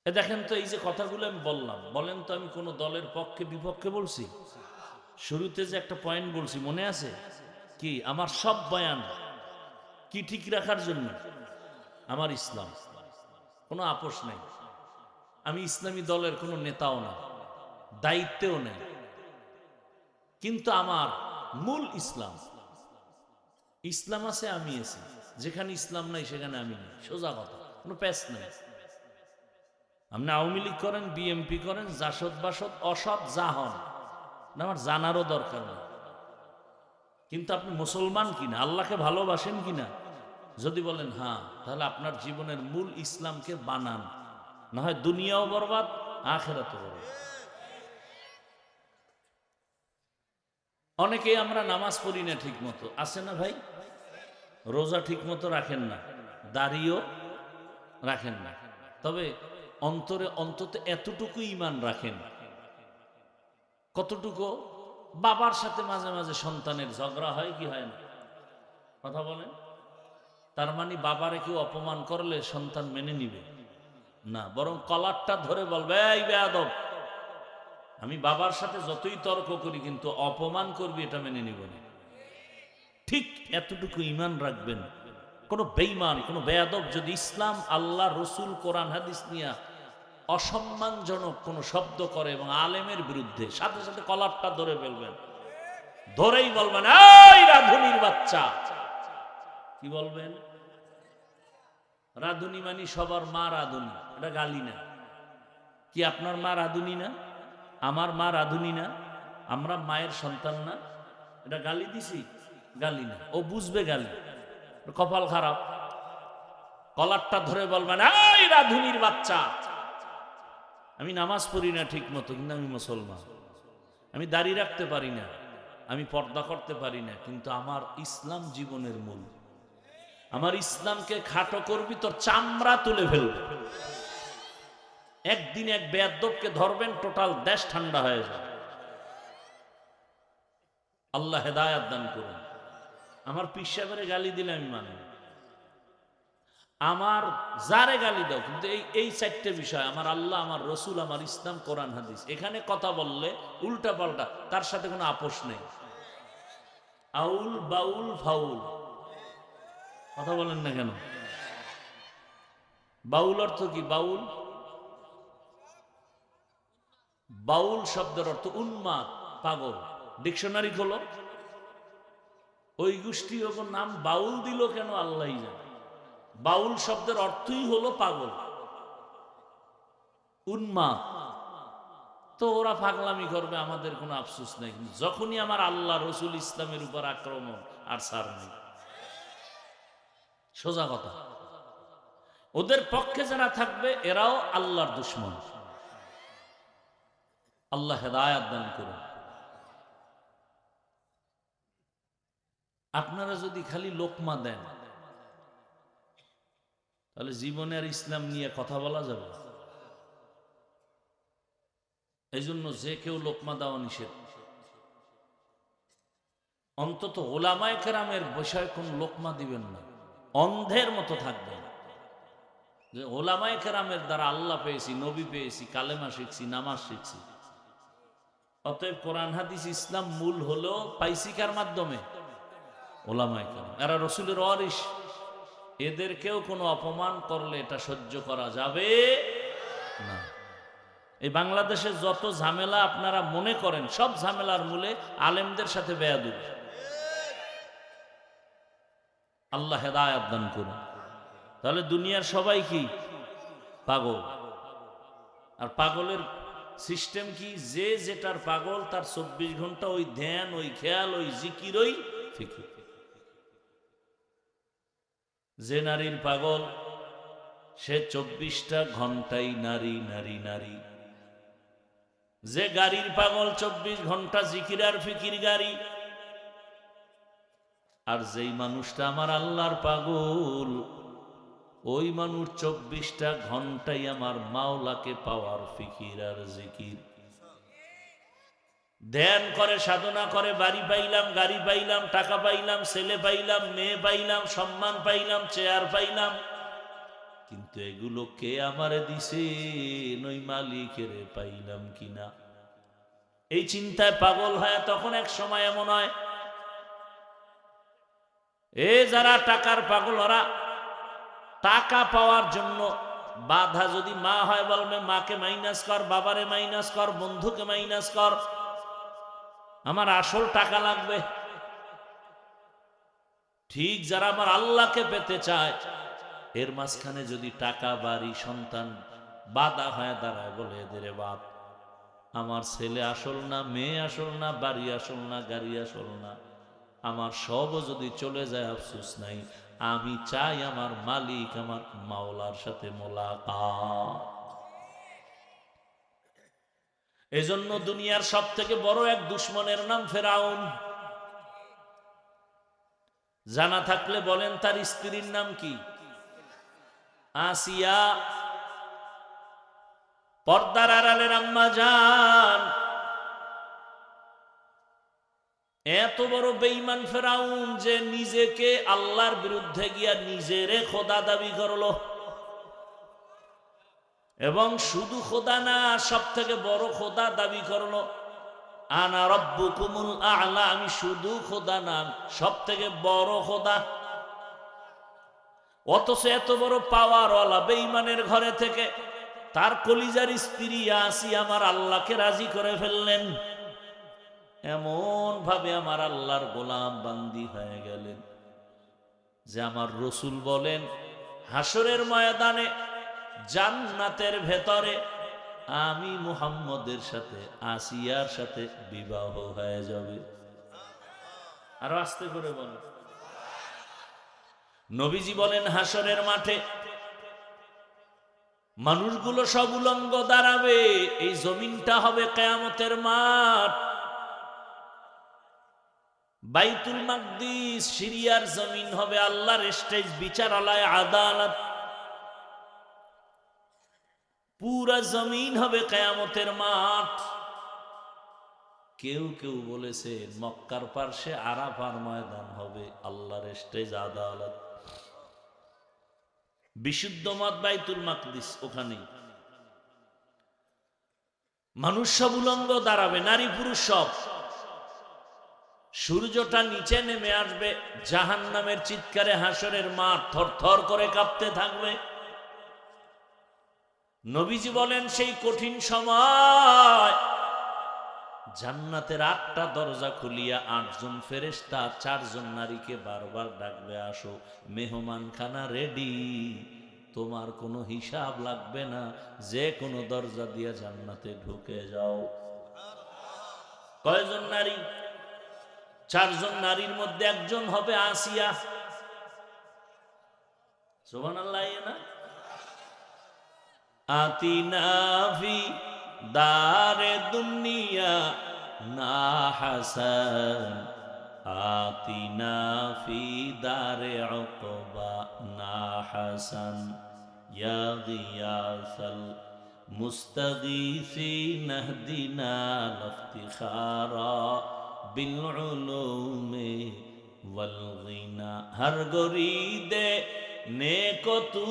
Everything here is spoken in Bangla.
দেখেন তো, এই যে কথাগুলো আমি বললাম, বলেন তো আমি কোন দলের পক্ষে বিপক্ষে বলছি? শুরুতে যে একটা পয়েন্ট বলছি মনে আছে কি? আমার সব বয়ান কি ঠিক রাখার জন্য? আমার ইসলাম, কোনো আপোষ নাই। আমি ইসলামী দলের কোনো নেতাও না, দায়িত্বেও নেই, কিন্তু আমার মূল ইসলাম। ইসলাম আছে, আমি আছি। যেখানে ইসলাম নাই সেখানে আমি নেই, সোজা কথা, কোনো প্যাচ নাই। আপনি আওয়ামী লীগ করেন, বিএমপি করেন, জাসদ বাসদ অসৎ যা হন, আমার জানারও দরকার নেই। কিন্তু আপনি মুসলমান কিনা, আল্লাহকে ভালোবাসেন কিনা, যদি বলেন হ্যাঁ, তাহলে আপনার জীবনের মূল ইসলামকে বানান, না হয় দুনিয়াও বরবাদ, আখিরাতও বরবাদ। অনেকেই আমরা নামাজ পড়ি না ঠিক মতো, আছে না ভাই? রোজা ঠিক মতো রাখেন না, দাড়িও রাখেন না, তবে অন্তরে অন্তত এতটুকু ঈমান রাখেন। কতটুকু? বাবার সাথে মাঝে মাঝে সন্তানের ঝগড়া হয় কি হয় না? কথা বলেন। তার মানে বাবারে কেউ অপমান করলে সন্তান মেনে নিবে না, বরং কলারটা ধরে বলবে, এই বেয়াদব, আমি বাবার সাথে যতই তর্ক করি কিন্তু অপমান করবি এটা মেনে নিব না। ঠিক এতটুকু ঈমান রাখবেন। কোন বেঈমান, কোন বেয়াদব যদি ইসলাম, আল্লাহ, রসুল, কোরআন হাদিস নিয়ে অসম্মানজনক কোন শব্দ করে এবং আলেমের বিরুদ্ধে, সাথে সাথে কলারটা ধরে ফেলবেন, ধরেই বলবেন, এই রাধুনির বাচ্চা। কি বলবেন? রাধুনি মানি সবার মা রাধুনি, এটা গালি না। কি আপনার মা রাধুনি না? আমার মা রাধুনি না? আমরা মায়ের সন্তান না? এটা গালি দিছি? গালি না, ও বুঝবে গালি। কপাল খারাপ, কলারটা ধরে বলবেন, এই রাধুনির বাচ্চা। আমি নামাজ পড়ি না ঠিক মতো, কিন্তু আমি মুসলমান। আমি দাড়ি রাখতে পারি না, আমি পর্দা করতে পারি না, কিন্তু আমার ইসলাম জীবনের মূল। আমার ইসলামকে খাটো করবি, তোর চামড়া তুলে ফেলবে। একদিন এক বেয়াদবকে ধরবেন, টোটাল দেশ ঠান্ডা হয়ে যাবে। আল্লাহ হেদায়াত দান করুন। আমার পীর সাহেবের গালি দিলে আমি মানি, আমার যারে গালি দাও, কিন্তু এই চারটে বিষয়, আমার আল্লাহ, আমার রসুল, আমার ইসলাম, কোরআন হাদিস, এখানে কথা বললে উল্টা পাল্টা, তার সাথে কোনো আপোষ নেই। আউল বাউল ফাউল, কথা বলেন না কেন? বাউল অর্থ কি? বাউল, বাউল শব্দের অর্থ উন্মাদ, পাগল। ডিকশনারি খোলো, ওই গোষ্ঠী ওর নাম বাউল দিল কেন আল্লাহই জানে। বাউল শব্দের অর্থই হলো পাগল, উন্মাদ। তো ওরা পাগলামি করবে, আমাদের কোনো আফসোস নেই। যখনই আমার আল্লাহ, রসুল, ইসলামের উপর আক্রমণ, আর ছাড় নেই। সোজা কথা। ওদের পক্ষে যারা থাকবে এরাও আল্লাহর দুশমন। আল্লাহ হেদায়াত দান করুন। আপনারা যদি খালি লোকমা দেন, তাহলে জীবনে আর ইসলাম নিয়ে কথা বলা যাবে। এই জন্য যে কেউ লোকমা দেওয়া নিষেধ। অন্তত ওলামায়ে কেরামের বিষয়ে কোন লোকমা দিবেন না, অন্ধের মতো থাকবেন। যে ওলামায়ে কেরামের দ্বারা আল্লাহ পেয়েছি, নবী পেয়েছি, কালেমা শিখছি, নামাজ শিখছি। অতএব কোরআন হাদিস ইসলাম মূল হলো পাইছি কার মাধ্যমে? ওলামায়ে কেরাম। এরা রসুলের ওয়ারিস, এদেরকেও কোনো অপমান করলে এটা সহ্য করা যাবে না। এই বাংলাদেশে যত ঝামেলা আপনারা মনে করেন, সব ঝামেলার মূলে আলেমদের সাথে বেয়াদবি। আল্লাহ হেদায়াত দান করুন। তাহলে দুনিয়ার সবাই কি? পাগল। আর পাগলের সিস্টেম কি? যে যেটার পাগল, তার 24 ঘন্টা ওই ধ্যান, ওই খেয়াল, ওই জিকির, ওই ফিকির। যে নারীর পাগল, সে 24টা ঘন্টাই নারী, নারী, নারী। যে গাড়ির পাগল, 24 ঘন্টা জিকির আর ফিকির গাড়ি। আর যেই মানুষটা আমার আল্লাহর পাগল, ওই মানুষ 24টা ঘন্টাই আমার মাওলাকে পাওয়ার ফিকির আর জিকির। ধ্যান করে, সাধনা করে, বাড়ি পাইলাম, গাড়ি পাইলাম, টাকা পাইলাম, ছেলে পাইলাম, মেয়ে পাইলাম, সম্মান পাইলাম, চেয়ার পাইলাম, কিন্তু তো এগুলো কে আমারে দিছে, ওই মালিকের পাইলাম কিনা, এই চিন্তায় পাগল হয়। তখন এক সময় এমন হয়, যারা টাকার পাগল, ওরা টাকা পাওয়ার জন্য বাধা যদি মা হয়, বলবে মাকে মাইনাস কর, বাবারে মাইনাস কর, বন্ধুকে মাইনাস কর, আমার আসল টাকা লাগবে। ঠিক যারা আমার আল্লাহকে পেতে চায়, এর মাঝখানে যদি টাকা, বাড়ি, সন্তান বাধা হয়ে দাঁড়ায়, বলে এদের বাপ, আমার ছেলে আসল না, মেয়ে আসল না, বাড়ি আসল না, গাড়ি আসল না, আমার সবও যদি চলে যায় আফসোস নাই, আমি চাই আমার মালিক, আমার মাওলার সাথে মোলাকাত। এজন্য দুনিয়ার সব থেকে বড় এক দুশ্মনের নাম ফেরাউন। জানা থাকলে বলেন তার স্ত্রীর নাম কি? আসিয়া। পর্দার আড়ালের আম্মা জান। এত বড় বেঈমান ফেরাউন যে নিজেকে আল্লাহর বিরুদ্ধে গিয়া নিজেরে খোদা দাবি করলো, এবং শুধু খোদা না, সব থেকে বড় খোদা দাবি করলো, আনা রব্বুকুমুল আ'লা, আমি শুধু খোদা না, সব থেকে বড় খোদা। অথচ এত বড় পাওয়ারওয়ালা বেঈমানের ঘরে থেকে তার কলিজার স্ত্রী আসিয়া আমার আল্লাহকে রাজি করে ফেললেন। এমন ভাবে আমার আল্লাহর গোলাম বান্দি হয়ে গেলেন যে আমার রসুল বলেন, হাসরের ময়দানে জান্নাতের ভেতরে আমি মুহাম্মদের সাথে আসিয়ার সাথে বিবাহ হয়ে যাবে। আরো আস্তে করে বলেন। নবীজি বলেন, হাসরের মাঠে মানুষগুলো সব উলঙ্গ দাঁড়াবে, এই জমিনটা হবে কিয়ামতের মাঠ। বাইতুল মাকদিস সিরিয়ার জমিন হবে আল্লাহর স্টেজ, বিচারালয়, আদালত। পুরা জমিন হবে কিয়ামতের মাঠ। কেউ কেউ বলেছে মক্কার পার্শ্বে আরাফার ময়দান হবে আল্লাহর স্টেজ, আদালত। বিশুদ্ধ মত বাইতুল মাকদিস ওখানেই। মানুষ সব উলঙ্গ দাঁড়াবে, নারী পুরুষ সব। সূর্যটা নিচে নেমে আসবে, জাহান্নামের চিৎকারে হাসরের মাঠ থরথর করে কাঁপতে থাকবে। নবীজি বলেন, সেই কঠিন সময় জান্নাতের 8টা দরজা খুলিয়া 8 জন ফেরেশতা 4 জন নারীকে বারবার ডাকবে, আসো, মেহমানখানা রেডি, তোমার কোনো হিসাব লাগবে না, যে কোনো দরজা দিয়া জান্নাতে ঢুকে যাও। কয়জন নারী? 4 জন নারীর মধ্যে একজন হবে আসিয়া। সুবহানাল্লাহ। না আতিনা ফি দারে দুনিয়া না হাসান, আতিনা ফি দারে উকবা না হাসান, ইয়া গিয়াসাল মুস্তাগীসিন ইহদিনা লিফতিখারা বিল উলুমি ওয়াল গিনা। হর গরিদে নেকো তু